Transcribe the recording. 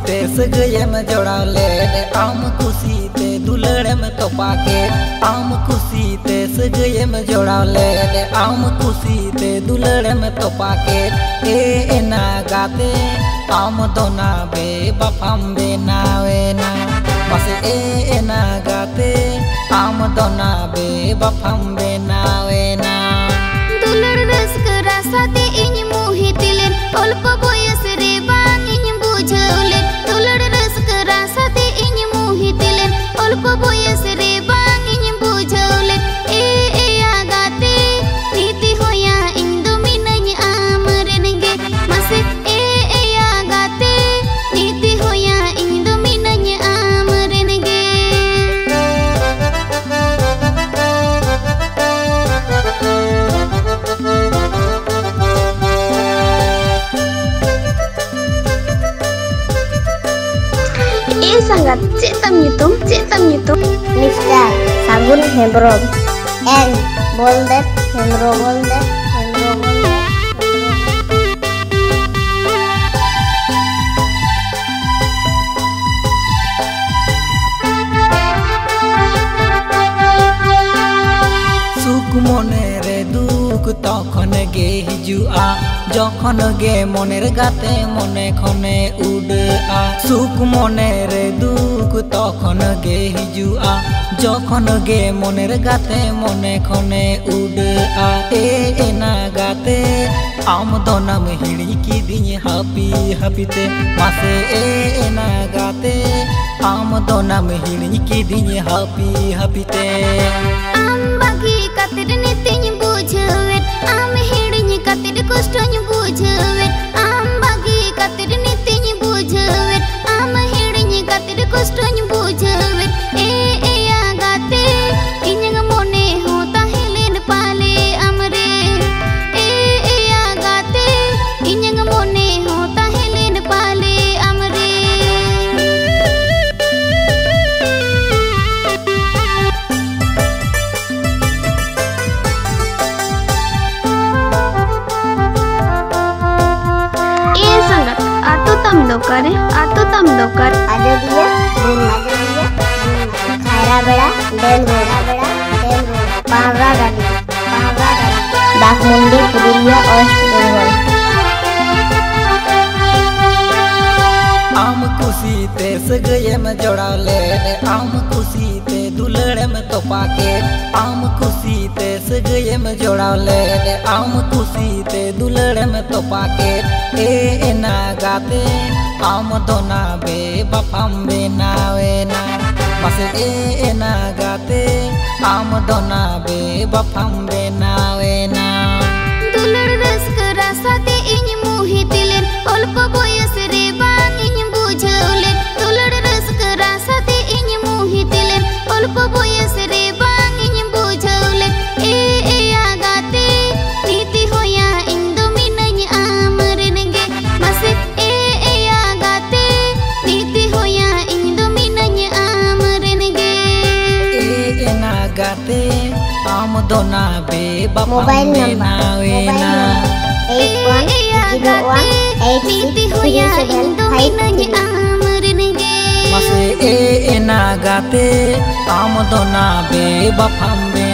ते सगये में जोड़ाले आम खुशी ते दुलड़े में तोपा के आम खुशी ते सगये में जोड़ाले आम खुशी ते दुलड़े में तोपा के ए ना गाते आम दोना बे बापाम बे नावे ना बस ए ना गाते आम दोना बे बापाम बे नावे ना दुलड़ रस्क रासाते इन मोहितिलेन अल्प बयस रे बांग इन बुझौलेन दुलड़ रस्क रासाते इन मोहितिलेन अल्प बयस रे बांग इन बुझौलेन ए आगाते नीति होया इन दो मिनन आमरेनगे मसे ए आगाते नीति होया इन दो मिनन आमरेनगे sangat cetam YouTube Mr. Sagun Hembrom and Boldet Hembrom सुख मने रे दुख तखन गे हिजुआ जखन गे मनेर गाते मने खने उड़ा सुख मने रे दुख तखन गे हिजुआ जखन गे मनेर गाते मने खने उड़ा ए ना गाते आम दोनाम हिड़ी की दिन हापी हापीते मासे ए ना गाते आम दोनाम हिड़ी की दिन happy हापीते bagi katir nitinya bujuwet am hidnya katir kostanya bujuwet am bagi katir nitinya bujuwet am hidnya katir kostanya bujuwet agate inyang mone hota helen pale amre agate inyang mone hota helen pale amre atau tam dokar ada dia Khaira beda dan Pahra Gadi Dak Mundi Purulia West Bengal आम खुशी ते सगये में जोड़ाले आम खुशी ते दुलड़े में तोपा के आम खुशी ते सगये में जोड़ाले आम खुशी ते दुलड़े में तोपा के ए ना गाते आम दोना बे बापाम बे नावे ना बस ए ना गाते आम दोना बे बापाम बे नावे ना दुलड़ रस्क रासाते इन मोहितिलेन अल्प बयस रे बांग इन बुझौलेन दुलड़ रस्क रासाते इन मोहितिलेन अल्प बयस रे बांग इन बुझौलेन ए आगाते नीति होया इन दो मिनन आमरेनगे मसे ए आगाते नीति होया इन दो मिनन आमरेनगे ए ना गाते आम दोना बे बापाम Mobile बे number नावे ना 8101833752 Masih enak gate, kamu dona be bapam be